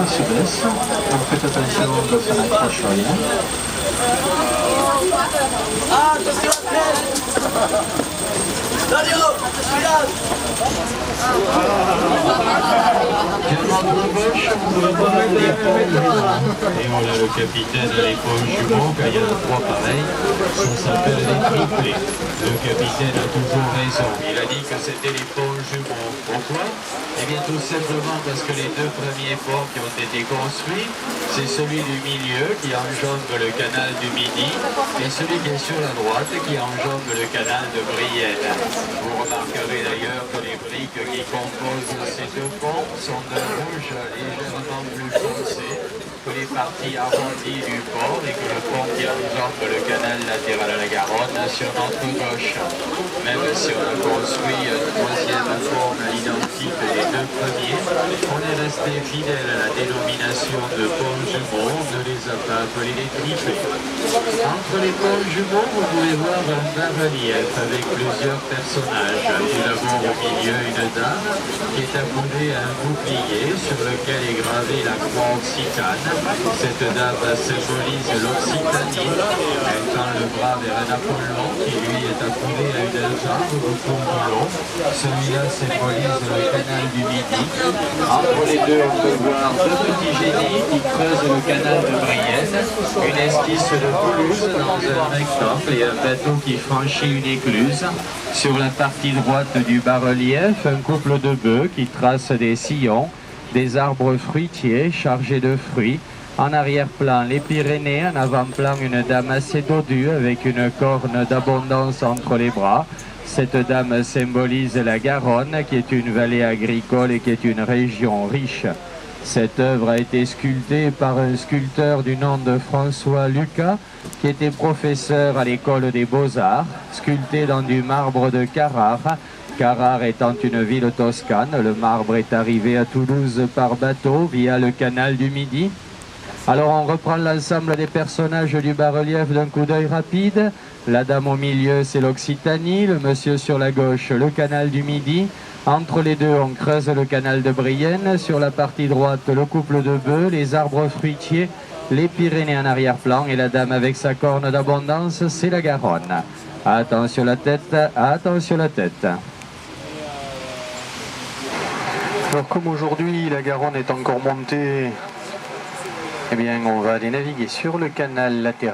attention, elle se baisse. Donc faites attention que ça n'accroche rien. Ah, attention, Dario, et on a le capitaine à l'épaule jumeau, quand il y en a trois pareils, ça s'appelle les triplés. Le capitaine a toujours raison, il a dit que c'était les pôles jumeaux. Pourquoi? Eh bien tout simplement parce que les deux premiers ponts qui ont été construits, c'est celui du milieu qui enjambe le canal du Midi et celui qui est sur la droite qui enjambe le canal de Brienne. Vous remarquerez d'ailleurs que les briques qui composent ces deux ponts sont d'un rouge légèrement plus foncé que les parties arrondies du pont et que le pont qui enjambe le canal latéral à la Garonne sur notre gauche. Même si on a construit un troisième pont à l'identique des deux premiers, on est resté fidèle à la dénomination de ponts jumeaux, on ne les a pas appelés les triplés. Entre les ponts jumeaux, vous pouvez voir un bas-relief avec plusieurs personnages. Tout d'abord au milieu, une dame qui est accoudée à un bouclier sur lequel est gravée la croix occitane. Cette dame symbolise l'Occitanie. Elle tend le bras vers un Apollon qui lui est accoudé à une jambe autour du long. Celui-là symbolise le canal du Midi. Entre les deux, on peut voir deux petits génies qui creusent le canal de Brienne, une esquisse de Toulouse dans un rectangle et un bateau qui franchit une écluse. Sur la partie droite du bas-relief, un couple de bœufs qui trace des sillons, des arbres fruitiers chargés de fruits. En arrière-plan, les Pyrénées, en avant-plan, une dame assez dodue avec une corne d'abondance entre les bras. Cette dame symbolise la Garonne, qui est une vallée agricole et qui est une région riche. Cette œuvre a été sculptée par un sculpteur du nom de François Lucas, qui était professeur à l'école des Beaux-Arts, sculptée dans du marbre de Carrare. Carrare étant une ville toscane, le marbre est arrivé à Toulouse par bateau via le canal du Midi. Alors on reprend l'ensemble des personnages du bas-relief d'un coup d'œil rapide. La dame au milieu, c'est l'Occitanie, le monsieur sur la gauche, le canal du Midi. Entre les deux, on creuse le canal de Brienne. Sur la partie droite, le couple de bœufs, les arbres fruitiers, les Pyrénées en arrière-plan. Et la dame avec sa corne d'abondance, c'est la Garonne. Attention la tête, attention la tête. Alors comme aujourd'hui, la Garonne est encore montée, eh bien on va aller naviguer sur le canal latéral.